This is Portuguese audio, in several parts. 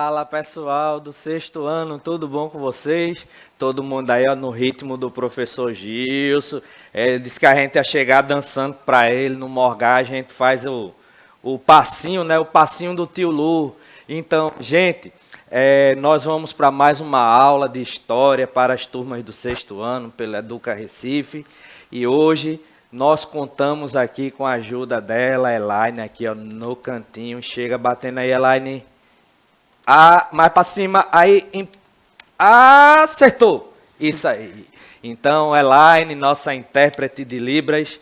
Fala pessoal do sexto ano, tudo bom com vocês? Todo mundo aí ó, no ritmo do professor Gilson. Ele disse que a gente ia chegar dançando para ele no Morgá, a gente faz o passinho, né? O passinho do tio Lu. Então, gente, nós vamos para mais uma aula de história para as turmas do sexto ano, pela Educa Recife. E hoje nós contamos aqui com a ajuda dela, Elaine, aqui ó, no cantinho. Chega batendo aí, Elaine. Ah, mais para cima, aí. Acertou! Isso aí. Então, Elaine, nossa intérprete de Libras,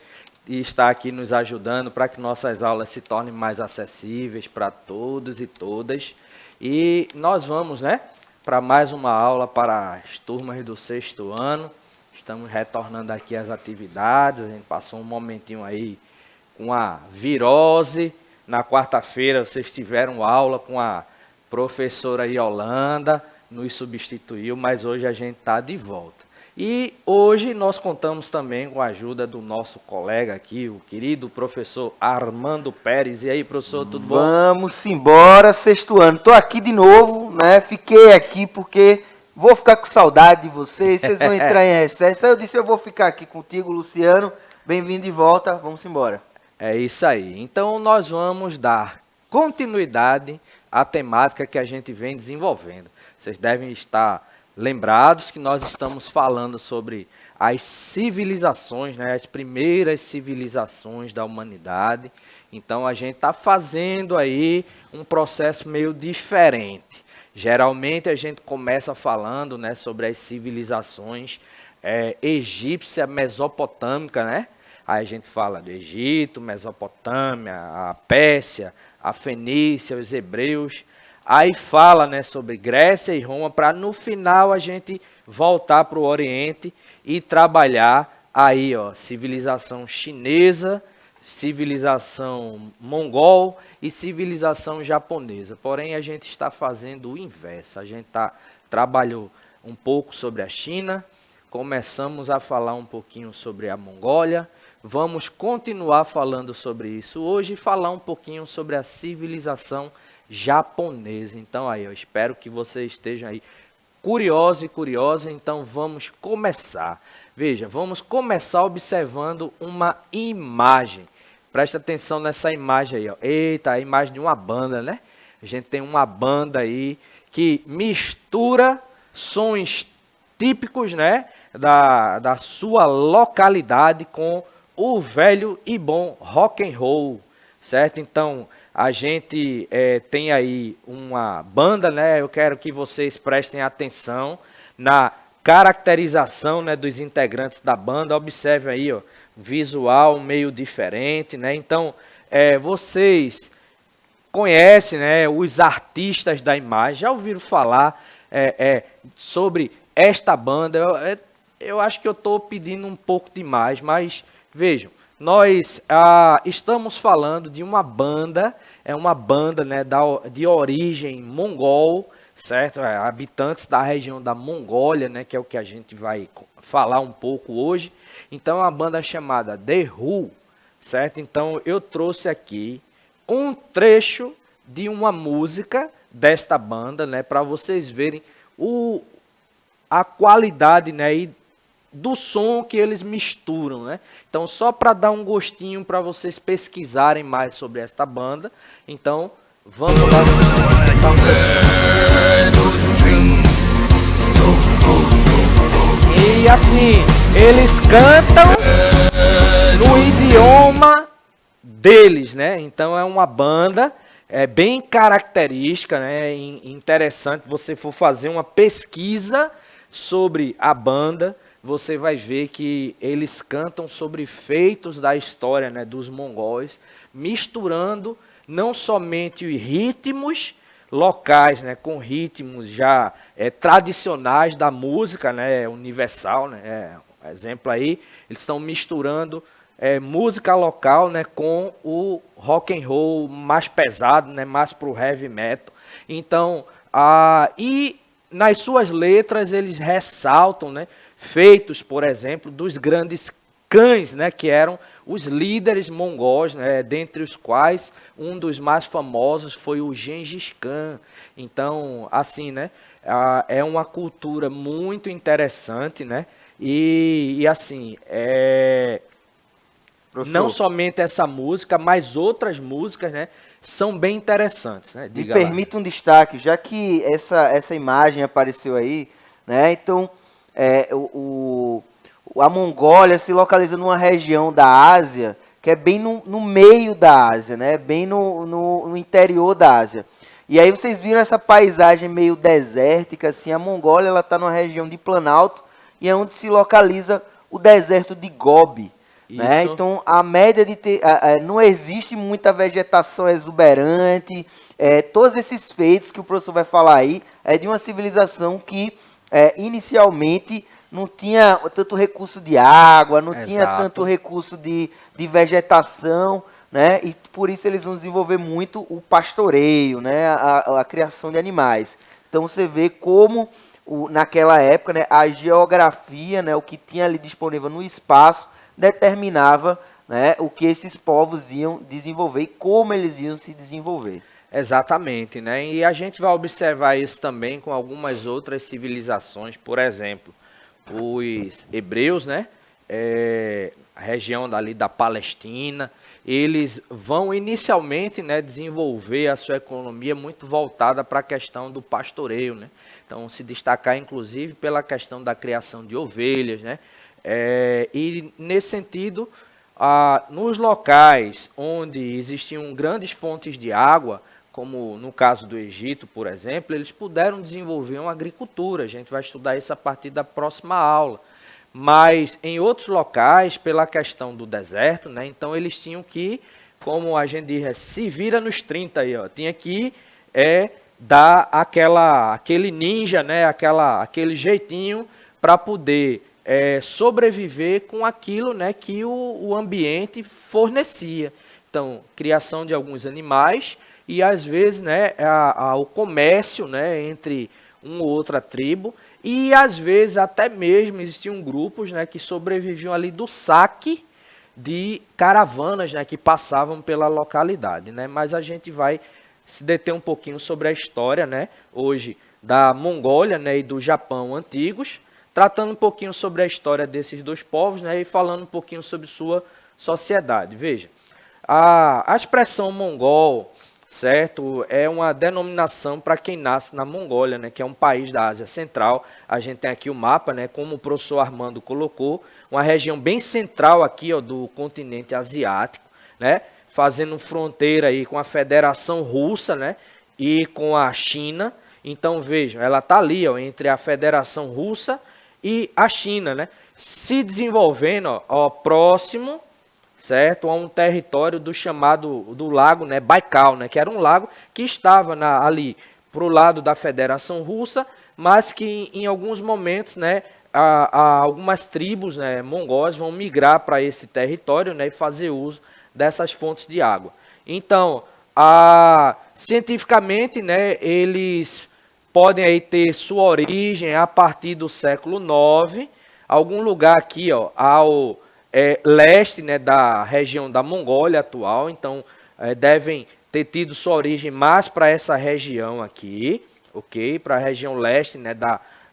está aqui nos ajudando para que nossas aulas se tornem mais acessíveis para todos e todas. E nós vamos, né, para mais uma aula para as turmas do sexto ano. Estamos retornando aqui às atividades. A gente passou um momentinho aí com a virose. Na quarta-feira vocês tiveram aula com a professora Yolanda, nos substituiu, mas hoje a gente está de volta. E hoje nós contamos também com a ajuda do nosso colega aqui, o querido professor Armando Pérez. E aí, professor, tudo bom? Vamos embora, sexto ano. Estou aqui de novo, né? Fiquei aqui porque vou ficar com saudade de vocês vão entrar em recesso. Aí eu disse, eu vou ficar aqui contigo, Luciano. Bem-vindo de volta, vamos embora. É isso aí. Então nós vamos dar continuidade à temática que a gente vem desenvolvendo. Vocês devem estar lembrados que nós estamos falando sobre as civilizações, né, as primeiras civilizações da humanidade. Então a gente está fazendo aí um processo meio diferente. Geralmente a gente começa falando, né, sobre as civilizações egípcia, mesopotâmica, né? Aí a gente fala do Egito, Mesopotâmia, a Pérsia, a Fenícia, os hebreus. Aí fala, né, sobre Grécia e Roma, para no final a gente voltar para o Oriente e trabalhar aí, ó, civilização chinesa, civilização mongol e civilização japonesa. Porém, a gente está fazendo o inverso. A gente trabalhou um pouco sobre a China, começamos a falar um pouquinho sobre a Mongólia. Vamos continuar falando sobre isso hoje e falar um pouquinho sobre a civilização japonesa. Então aí, eu espero que vocês estejam aí curiosos e curiosas. Então vamos começar. Veja, vamos começar observando uma imagem. Presta atenção nessa imagem aí, ó. Eita, a imagem de uma banda, né? A gente tem uma banda aí que mistura sons típicos, né, da sua localidade com o velho e bom rock and roll, certo? Então, a gente tem aí uma banda, né? Eu quero que vocês prestem atenção na caracterização, né, dos integrantes da banda. Observe aí, ó, visual meio diferente, né? Então, vocês conhecem, né, os artistas da imagem, já ouviram falar sobre esta banda? Eu acho que eu estou pedindo um pouco demais, mas vejam, nós estamos falando de uma banda, uma banda, né, de origem mongol, certo? Habitantes da região da Mongólia, né, que é o que a gente vai falar um pouco hoje. Então, é uma banda chamada The Who, certo? Então, eu trouxe aqui um trecho de uma música desta banda, né, para vocês verem a qualidade, né, e do som que eles misturam, né? Então, só para dar um gostinho para vocês pesquisarem mais sobre esta banda. Então, vamos lá. E assim, eles cantam no idioma deles, né? Então, é uma banda bem característica, né? Interessante, você for fazer uma pesquisa sobre a banda, você vai ver que eles cantam sobre feitos da história, né, dos mongóis, misturando não somente os ritmos locais, né, com ritmos já tradicionais da música, né, universal, né, exemplo aí, eles estão misturando música local, né, com o rock and roll mais pesado, né, mais para o heavy metal. Então, e nas suas letras eles ressaltam, né, feitos, por exemplo, dos grandes cães, né, que eram os líderes mongóis, né, dentre os quais um dos mais famosos foi o Gengis Khan. Então, assim, né, é uma cultura muito interessante, né, e assim, não Professor, somente essa música, mas outras músicas, né, são bem interessantes, né, me diga lá. permita um destaque, já que essa imagem apareceu aí, né? Então, é, a Mongólia se localiza numa região da Ásia que é bem no meio da Ásia, né? Bem no interior da Ásia. E aí vocês viram essa paisagem meio desértica, assim. A Mongólia ela está numa região de planalto e é onde se localiza o deserto de Gobi. Né? Isso, Então, a média de ter, não existe muita vegetação exuberante. Todos esses feitos que o professor vai falar aí é de uma civilização que inicialmente não tinha tanto recurso de água, não tinha tanto exato. recurso de vegetação, né? E por isso eles vão desenvolver muito o pastoreio, né? A criação de animais. Então você vê como naquela época, né, a geografia, né, o que tinha ali disponível no espaço, determinava, né, o que esses povos iam desenvolver e como eles iam se desenvolver. Exatamente, né? E a gente vai observar isso também com algumas outras civilizações, por exemplo, os hebreus, né? A região dali da Palestina, eles vão inicialmente, né, desenvolver a sua economia muito voltada para a questão do pastoreio, né? Então, se destacar inclusive pela questão da criação de ovelhas, né? E nesse sentido, nos locais onde existiam grandes fontes de água, como no caso do Egito, por exemplo, eles puderam desenvolver uma agricultura. A gente vai estudar isso a partir da próxima aula. Mas em outros locais, pela questão do deserto, né, então eles tinham que, como a gente diz, se vira nos 30 aí, ó, tinha que dar aquele ninja, né, aquele jeitinho para poder sobreviver com aquilo, né, que o ambiente fornecia. Então, criação de alguns animais e às vezes, né, o comércio, né, entre uma ou outra tribo, e às vezes até mesmo existiam grupos, né, que sobreviviam ali do saque de caravanas, né, que passavam pela localidade, né? Mas a gente vai se deter um pouquinho sobre a história, né, hoje da Mongólia, né, e do Japão antigos, tratando um pouquinho sobre a história desses dois povos, né, e falando um pouquinho sobre sua sociedade. Veja, a expressão mongol, certo, é uma denominação para quem nasce na Mongólia, né, que é um país da Ásia Central. A gente tem aqui o mapa, né, como o professor Armando colocou, uma região bem central aqui, ó, do continente asiático, né, fazendo fronteira aí com a Federação Russa, né, e com a China. Então vejam, ela está ali, ó, entre a Federação Russa e a China, né, se desenvolvendo, ó, próximo, certo, a um território do lago, né, Baikal, né, que era um lago que estava ali para o lado da Federação Russa, mas que em alguns momentos, né, algumas tribos, né, mongóis vão migrar para esse território, né, e fazer uso dessas fontes de água. Então, cientificamente, né, eles podem aí ter sua origem a partir do século IX, algum lugar aqui, ó, ao leste, né, da região da Mongólia atual. Então, devem ter tido sua origem mais para essa região aqui, ok? Para a região leste, né,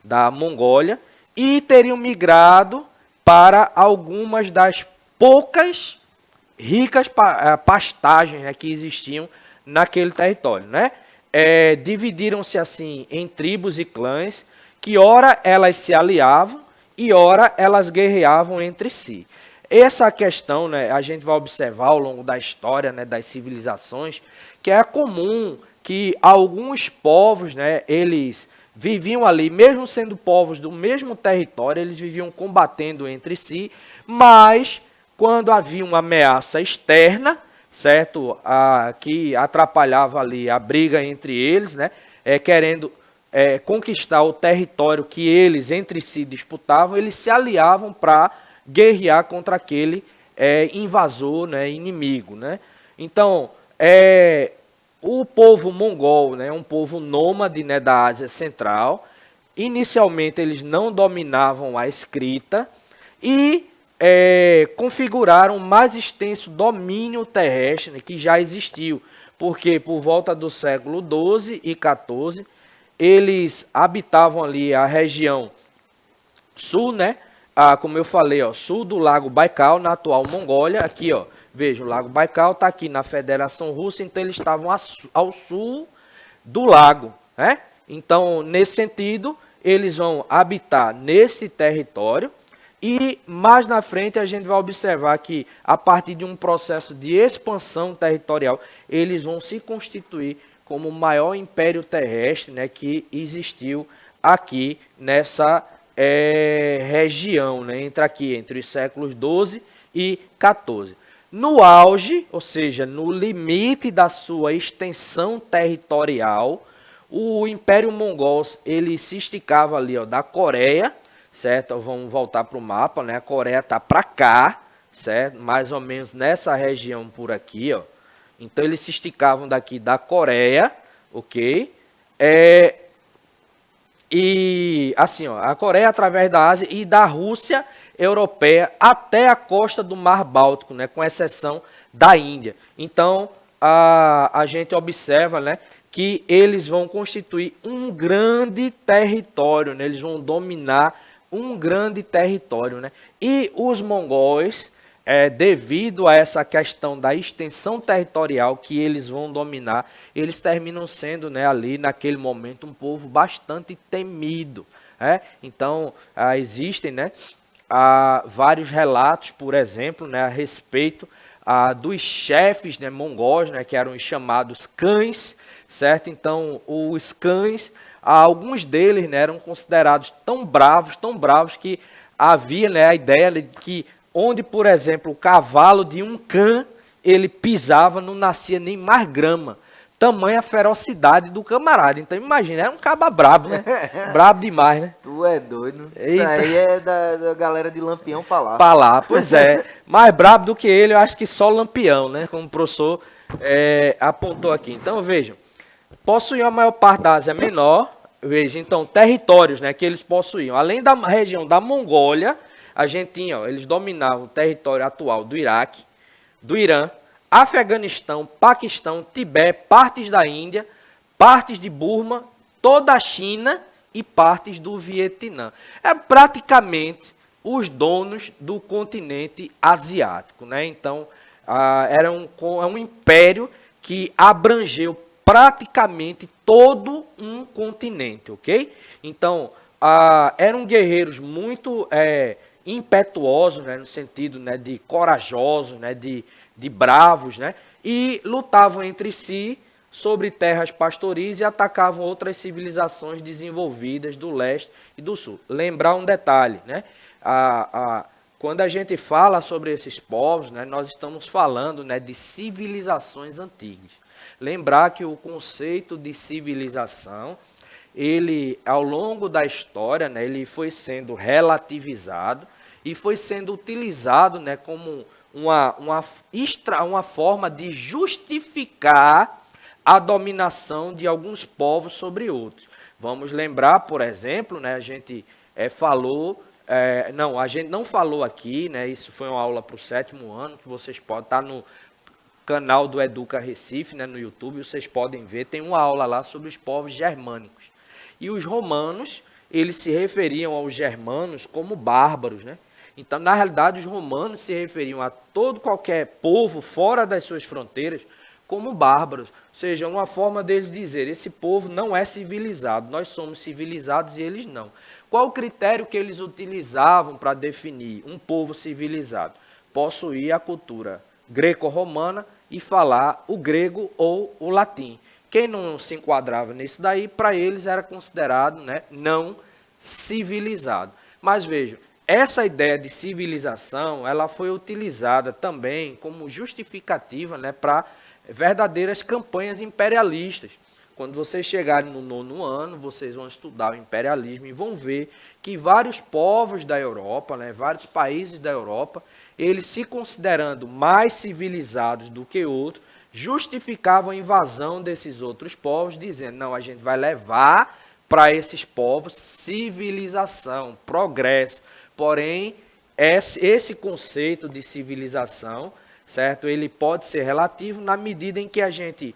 da Mongólia, e teriam migrado para algumas das poucas ricas pastagens, né, que existiam naquele território, né? Dividiram-se assim em tribos e clãs, que ora elas se aliavam e ora elas guerreavam entre si. Essa questão, né, a gente vai observar ao longo da história, né, das civilizações, que é comum que alguns povos, né, eles viviam ali, mesmo sendo povos do mesmo território, eles viviam combatendo entre si, mas quando havia uma ameaça externa, certo, que atrapalhava ali a briga entre eles, né, querendo conquistar o território que eles entre si disputavam, eles se aliavam para guerrear contra aquele invasor, né, inimigo, né? Então, o povo mongol, né, um povo nômade, né, da Ásia Central. Inicialmente eles não dominavam a escrita e configuraram o mais extenso domínio terrestre, né, que já existiu, porque por volta do século XII e XIV, eles habitavam ali a região sul, né? Como eu falei, ó, sul do Lago Baikal, na atual Mongólia. Aqui, ó, veja, o Lago Baikal está aqui na Federação Russa, então eles estavam ao sul do lago, né? Então, nesse sentido, eles vão habitar nesse território e mais na frente a gente vai observar que a partir de um processo de expansão territorial, eles vão se constituir como o maior império terrestre, né, que existiu aqui nessa região, né, entre os séculos XII e XIV. No auge, ou seja, no limite da sua extensão territorial, o Império Mongol ele se esticava ali, ó, da Coreia, certo? Vamos voltar para o mapa, né? A Coreia está para cá, certo? Mais ou menos nessa região por aqui, ó. Então eles se esticavam daqui da Coreia, ok? E assim, ó, a Coreia através da Ásia e da Rússia europeia até a costa do Mar Báltico, né, com exceção da Índia. Então, a gente observa, né, que eles vão constituir um grande território, né, eles vão dominar um grande território. Né, e os mongóis, devido a essa questão da extensão territorial que eles vão dominar, eles terminam sendo, né, ali naquele momento um povo bastante temido. Então, existem, né, vários relatos, por exemplo, né, a respeito dos chefes, né, mongóis, né, que eram os chamados cães, certo? Então, os cães, alguns deles, né, eram considerados tão bravos que havia, né, a ideia de que onde, por exemplo, o cavalo de um cã, ele pisava, não nascia nem mais grama. Tamanha ferocidade do camarada. Então, imagina, era um caba brabo, né? Brabo demais, né? Tu é doido. Eita. Isso aí é da galera de Lampião pra lá. Pra lá, pois é. Mais brabo do que ele, eu acho que só Lampião, né? Como o professor apontou aqui. Então, vejam, possuíam a maior parte da Ásia Menor. Veja, então, territórios, né, que eles possuíam. Além da região da Mongólia, a gente tinha, ó, eles dominavam o território atual do Iraque, do Irã, Afeganistão, Paquistão, Tibete, partes da Índia, partes de Burma, toda a China e partes do Vietnã. É praticamente os donos do continente asiático, né? Então, era um império que abrangeu praticamente todo um continente, ok? Então, eram guerreiros muito impetuosos, né, no sentido, né, de corajosos, né, de bravos, né, e lutavam entre si sobre terras pastoris e atacavam outras civilizações desenvolvidas do leste e do sul. Lembrar um detalhe, né, quando a gente fala sobre esses povos, né, nós estamos falando, né, de civilizações antigas. Lembrar que o conceito de civilização, ele, ao longo da história, né, ele foi sendo relativizado e foi sendo utilizado, né, como uma forma de justificar a dominação de alguns povos sobre outros. Vamos lembrar, por exemplo, né, a gente falou, a gente não falou aqui, né, isso foi uma aula para o 7º ano, que vocês podem estar no canal do Educa Recife, né, no YouTube, vocês podem ver, tem uma aula lá sobre os povos germânicos. E os romanos, eles se referiam aos germanos como bárbaros, né? Então, na realidade, os romanos se referiam a qualquer povo fora das suas fronteiras como bárbaros. Ou seja, uma forma deles dizer, esse povo não é civilizado, nós somos civilizados e eles não. Qual o critério que eles utilizavam para definir um povo civilizado? Possuir a cultura greco-romana e falar o grego ou o latim. Quem não se enquadrava nisso daí, para eles era considerado, né, não civilizado. Mas vejam, essa ideia de civilização, ela foi utilizada também como justificativa, né, para verdadeiras campanhas imperialistas. Quando vocês chegarem no 9º ano, vocês vão estudar o imperialismo e vão ver que vários povos da Europa, né, vários países da Europa, eles se considerando mais civilizados do que outros, justificavam a invasão desses outros povos, dizendo, não, a gente vai levar para esses povos civilização, progresso. Porém, esse conceito de civilização, certo? Ele pode ser relativo na medida em que a gente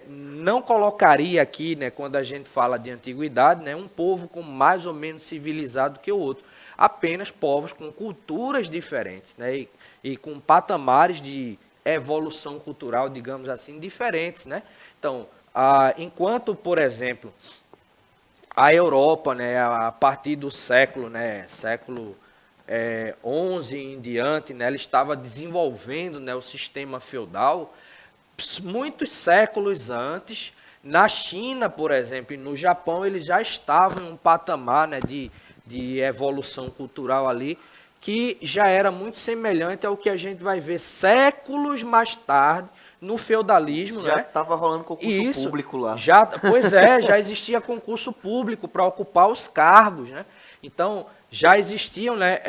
não colocaria aqui, né, quando a gente fala de antiguidade, né, um povo como mais ou menos civilizado que o outro. Apenas povos com culturas diferentes, né, e com patamares de evolução cultural, digamos assim, diferentes, né? Então, enquanto, por exemplo, a Europa, né, a partir do século, né, século 11 em diante, né, ela estava desenvolvendo, né, o sistema feudal. Muitos séculos antes, na China, por exemplo, e no Japão, eles já estavam em um patamar, né, de evolução cultural ali, que já era muito semelhante ao que a gente vai ver séculos mais tarde no feudalismo, Já né? estava rolando concurso E público lá. pois é, já existia concurso público para ocupar os cargos, né? Então, já existiam, né,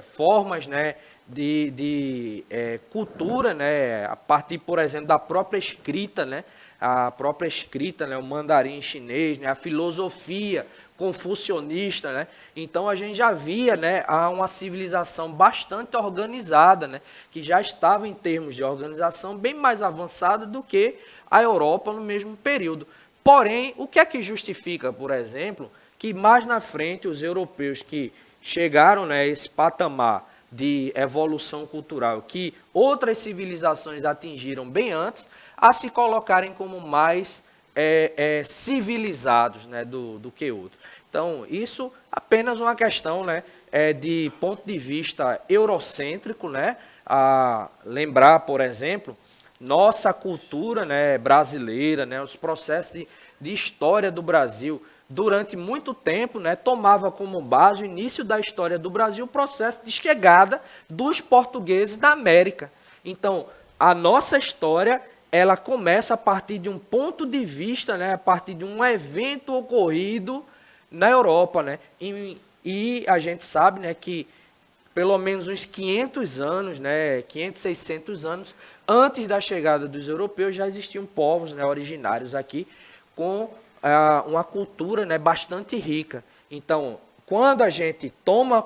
formas, né, de cultura, né, a partir, por exemplo, da própria escrita, né, a própria escrita, né, o mandarim chinês, né, a filosofia confucionista, né? Então a gente já via, né, uma civilização bastante organizada, né, que já estava em termos de organização bem mais avançada do que a Europa no mesmo período. Porém, o que é que justifica, por exemplo, que mais na frente os europeus que chegaram, né, a esse patamar de evolução cultural que outras civilizações atingiram bem antes, a se colocarem como mais civilizados, né, do que outros. Então, isso apenas uma questão, né, de ponto de vista eurocêntrico, né, a lembrar, por exemplo, nossa cultura, né, brasileira, né, os processos de história do Brasil, durante muito tempo, né, tomava como base o início da história do Brasil o processo de chegada dos portugueses da América. Então, a nossa história, ela começa a partir de um ponto de vista, né, a partir de um evento ocorrido na Europa, né, e a gente sabe, né, que pelo menos uns 500 anos, né, 500, 600 anos, antes da chegada dos europeus, já existiam povos, né, originários aqui, com uma cultura, né, bastante rica. Então, quando a gente toma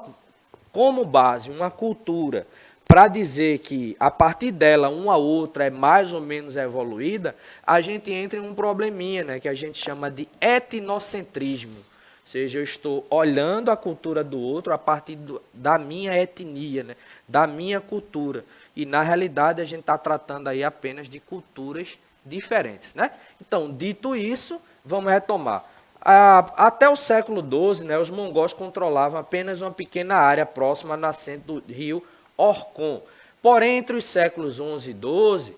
como base uma cultura para dizer que a partir dela uma outra é mais ou menos evoluída, a gente entra em um probleminha, né, que a gente chama de etnocentrismo. Ou seja, eu estou olhando a cultura do outro a partir da minha etnia, né, da minha cultura. E, na realidade, a gente está tratando aí apenas de culturas diferentes, né? Então, dito isso, vamos retomar. Até o século XII, né, os mongóis controlavam apenas uma pequena área próxima à nascente do rio Orkhon. Porém, entre os séculos XI e XII,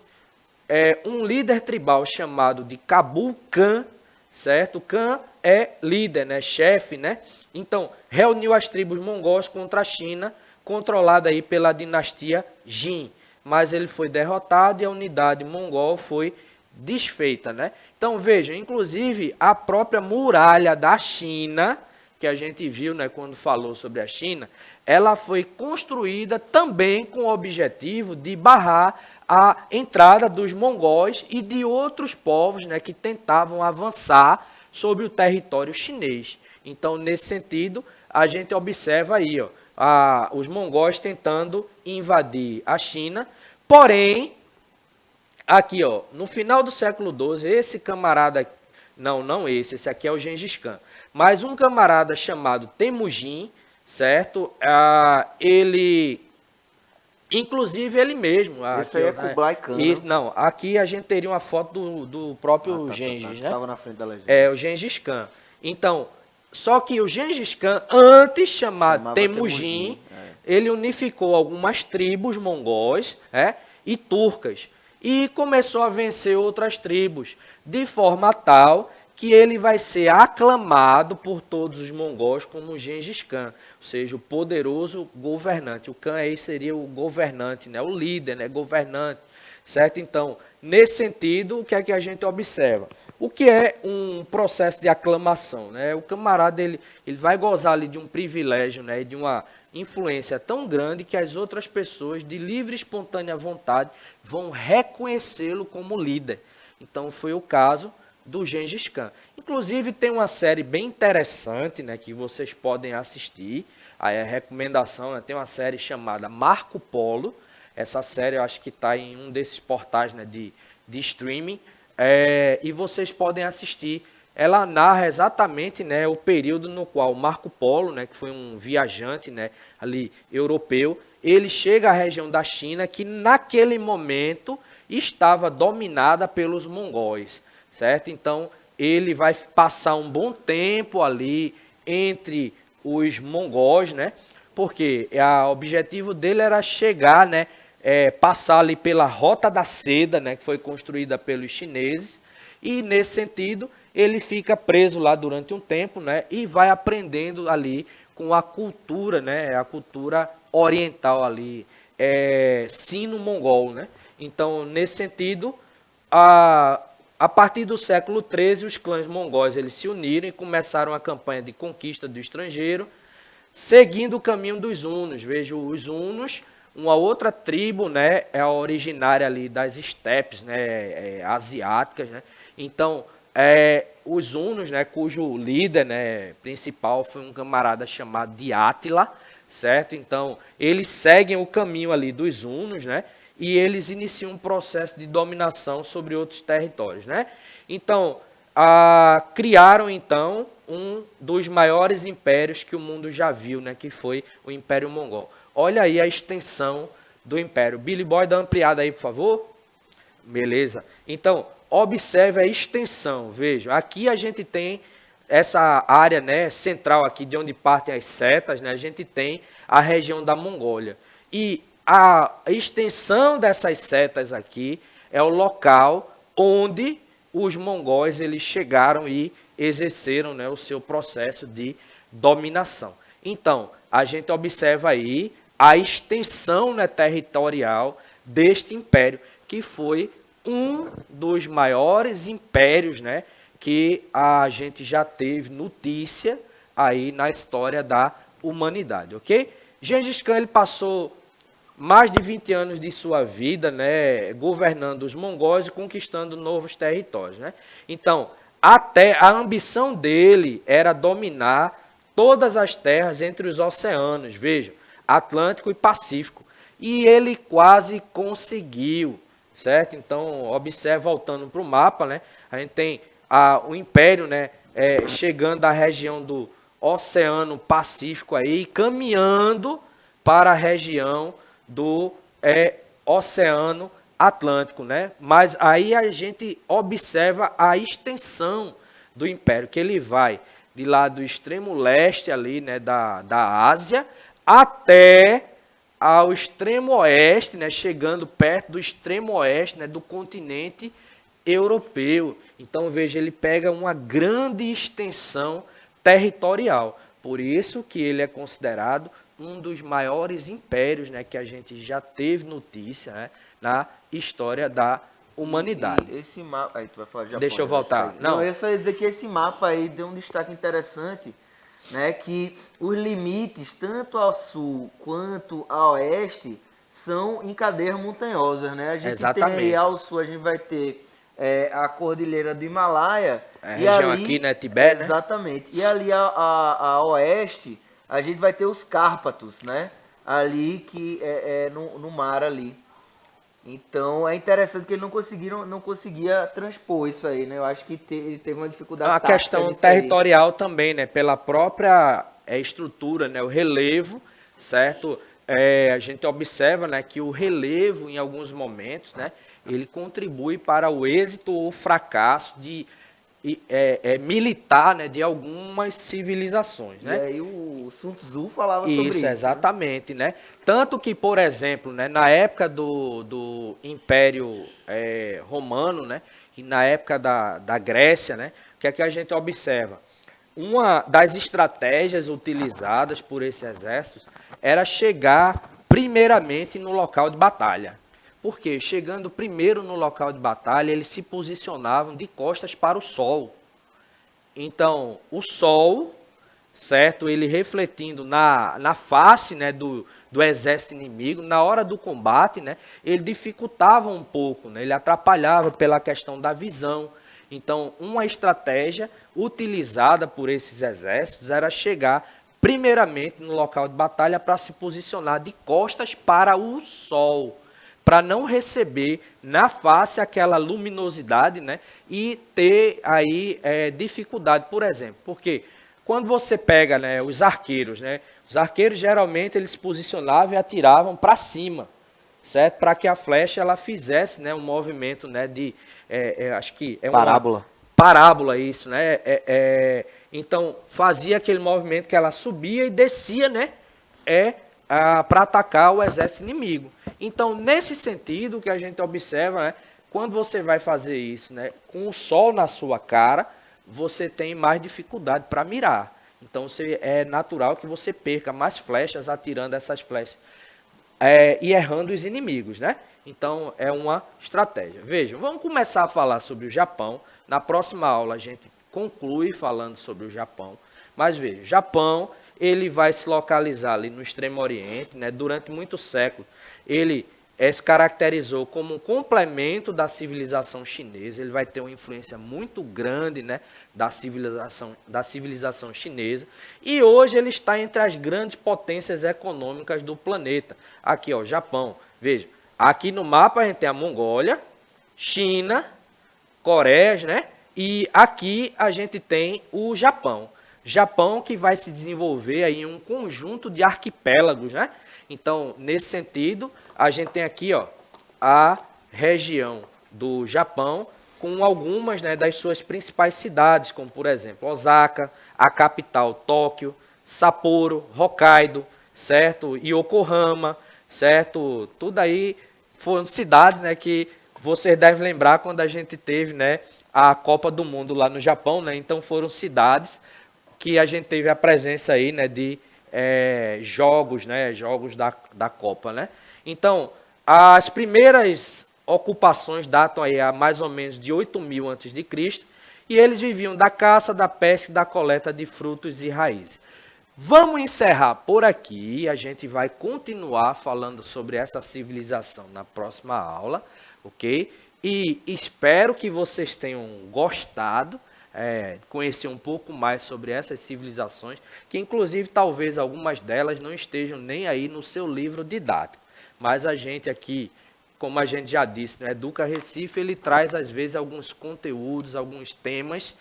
um líder tribal chamado de Kabul Khan, certo? Khan é líder, né, chefe, né? Então, reuniu as tribos mongóis contra a China, controlada aí pela dinastia Jin. Mas ele foi derrotado e a unidade mongol foi desfeita, né? Então, veja, inclusive a própria muralha da China, que a gente viu, né, quando falou sobre a China, ela foi construída também com o objetivo de barrar a entrada dos mongóis e de outros povos, né, que tentavam avançar sobre o território chinês. Então, nesse sentido, a gente observa aí, ó, os mongóis tentando invadir a China, porém, aqui, ó, no final do século XII, esse camarada, não esse aqui é o Gengis Khan, mas um camarada chamado Temujin, certo? Ele, inclusive ele mesmo. Esse aí é Kublai Khan. Não, aqui a gente teria uma foto do próprio Gengis, né? Estava na frente da legenda. O Gengis Khan. Então, só que o Gengis Khan, antes chamado Temujin, ele unificou algumas tribos mongóis, e turcas, e começou a vencer outras tribos, de forma tal que ele vai ser aclamado por todos os mongóis como Gengis Khan, ou seja, o poderoso governante. O Khan aí seria o governante, né, o líder, né, governante, certo? Então, nesse sentido, o que é que a gente observa? O que é um processo de aclamação, né? O camarada ele vai gozar ali de um privilégio, né, de uma influência tão grande que as outras pessoas, de livre e espontânea vontade, vão reconhecê-lo como líder. Então, foi o caso do Gengis Khan. Inclusive, tem uma série bem interessante, né, que vocês podem assistir. Aí a recomendação, né, tem uma série chamada Marco Polo. Essa série eu acho que está em um desses portais, né, de streaming. E vocês podem assistir. Ela narra exatamente, né, o período no qual Marco Polo, né, que foi um viajante, né, ali europeu, ele chega à região da China que naquele momento estava dominada pelos mongóis, certo? Então ele vai passar um bom tempo ali entre os mongóis, né? Porque o objetivo dele era chegar, né? Passar ali pela Rota da Seda, né? Que foi construída pelos chineses. E nesse sentido, ele fica preso lá durante um tempo, né? E vai aprendendo ali com a cultura, né? A cultura oriental ali, sino-mongol, né? Então, nesse sentido, a partir do século XIII, os clãs mongóis eles se uniram e começaram a campanha de conquista do estrangeiro, seguindo o caminho dos hunos. Veja, os hunos, uma outra tribo, né, é a originária ali das estepes, né, asiáticas, né. Então, os hunos, né, cujo líder, né, principal foi um camarada chamado de Átila, certo? Então, eles seguem o caminho ali dos hunos, né, e eles iniciam um processo de dominação sobre outros territórios, né? Então, criaram então um dos maiores impérios que o mundo já viu, né? Que foi o Império Mongol. Olha aí a extensão do império. Billy Boy, dá uma ampliada aí, por favor. Beleza. Então, observe a extensão. Veja, aqui a gente tem essa área, né, central aqui, de onde partem as setas, né? A gente tem a região da Mongólia. E a extensão dessas setas aqui é o local onde os mongóis eles chegaram e exerceram, né, o seu processo de dominação. Então, a gente observa aí a extensão, né, territorial deste império, que foi um dos maiores impérios, né, que a gente já teve notícia aí na história da humanidade, ok? Gengis Khan ele passou mais de 20 anos de sua vida, né, governando os mongóis e conquistando novos territórios, né? Então, até a ambição dele era dominar todas as terras entre os oceanos, veja, Atlântico e Pacífico. E ele quase conseguiu, certo? Então, observe, voltando para o mapa, né, a gente tem o Império, né, chegando à região do Oceano Pacífico aí, caminhando para a região do Oceano Atlântico, né? Mas aí a gente observa a extensão do império, que ele vai de lá do extremo leste ali, né, da Ásia, até ao extremo oeste, né, chegando perto do extremo oeste, né, do continente europeu. Então, veja, ele pega uma grande extensão territorial. Por isso que ele é considerado um dos maiores impérios, né, que a gente já teve notícia, né, na história da humanidade. E esse mapa... Aí tu vai falar de Japão, deixa eu voltar. Não, eu só ia dizer que esse mapa aí deu um destaque interessante, né, que os limites, tanto ao sul quanto ao oeste, são em cadeias montanhosas, né? A gente Exatamente. tem aí ao sul, a gente vai ter a Cordilheira do Himalaia. A e região ali, aqui, né, Tibete, né? exatamente. E ali a oeste, a gente vai ter os Cárpatos, né? Ali que no mar ali. Então é interessante que ele não conseguia transpor isso aí, né? Eu acho que ele teve uma dificuldade A tática questão nisso territorial também, né? Pela própria estrutura, né? O relevo, certo? A gente observa, né, que o relevo, em alguns momentos, né, ele contribui para o êxito ou fracasso militar, né, de algumas civilizações, né? E aí o Sun Tzu falava sobre isso. Isso, exatamente, né? Tanto que, por exemplo, né, na época do Império Romano, né, e na época da Grécia, né, o que é que a gente observa? Uma das estratégias utilizadas por esses exércitos era chegar primeiramente no local de batalha. Porque chegando primeiro no local de batalha, eles se posicionavam de costas para o sol. Então, o sol, certo? Ele refletindo na face, né, do exército inimigo, na hora do combate, né, ele dificultava um pouco, né, ele atrapalhava pela questão da visão. Então, uma estratégia utilizada por esses exércitos era chegar primeiramente no local de batalha para se posicionar de costas para o sol, para não receber na face aquela luminosidade, né, e ter aí dificuldade, por exemplo, porque quando você pega, né, os arqueiros geralmente eles se posicionavam e atiravam para cima, certo? Para que a flecha ela fizesse, né, um movimento, né, de, acho que é uma Parábola. Parábola isso, né? Então fazia aquele movimento que ela subia e descia, né? Para atacar o exército inimigo. Então nesse sentido que a gente observa, né? Quando você vai fazer isso, né? Com o sol na sua cara, você tem mais dificuldade para mirar. Então é natural que você perca mais flechas atirando essas flechas e errando os inimigos, né? Então é uma estratégia. Vejam, vamos começar a falar sobre o Japão. Na próxima aula a gente conclui falando sobre o Japão. Mas veja, o Japão ele vai se localizar ali no Extremo Oriente, né? Durante muitos séculos ele se caracterizou como um complemento da civilização chinesa. Ele vai ter uma influência muito grande, né, da civilização chinesa. E hoje ele está entre as grandes potências econômicas do planeta. Aqui, ó, Japão. Veja, aqui no mapa a gente tem a Mongólia, China, Coreia, né? E aqui a gente tem o Japão. Japão que vai se desenvolver aí em um conjunto de arquipélagos, né? Então, nesse sentido, a gente tem aqui, ó, a região do Japão com algumas, né, das suas principais cidades, como por exemplo, Osaka, a capital Tóquio, Sapporo, Hokkaido, certo? Yokohama, certo? Tudo aí foram cidades, né, que vocês devem lembrar quando a gente teve, né, a Copa do Mundo lá no Japão, né? Então foram cidades que a gente teve a presença aí, né, de jogos, né, jogos da Copa, né? Então, as primeiras ocupações datam aí a mais ou menos de 8.000 a.C. e eles viviam da caça, da pesca e da coleta de frutos e raízes. Vamos encerrar por aqui, a gente vai continuar falando sobre essa civilização na próxima aula, ok? E espero que vocês tenham gostado, conhecer um pouco mais sobre essas civilizações, que inclusive talvez algumas delas não estejam nem aí no seu livro didático. Mas a gente aqui, como a gente já disse, no Educa Recife, ele traz às vezes alguns conteúdos, alguns temas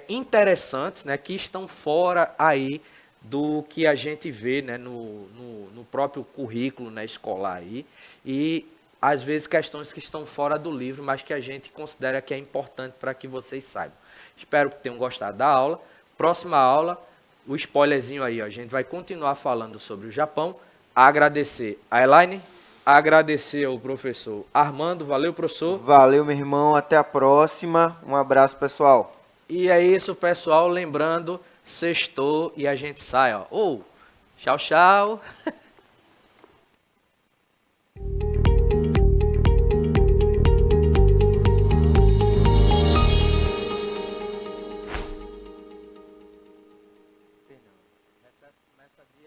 interessantes, né, que estão fora aí do que a gente vê, né, no próprio currículo, né, escolar aí, e às vezes questões que estão fora do livro, mas que a gente considera que é importante para que vocês saibam. Espero que tenham gostado da aula. Próxima aula, o spoilerzinho aí, ó, a gente vai continuar falando sobre o Japão. Agradecer a Elaine, agradecer ao professor Armando. Valeu, professor. Valeu, meu irmão. Até a próxima. Um abraço, pessoal. E é isso, pessoal. Lembrando, sextou e a gente sai, ó. Tchau, tchau.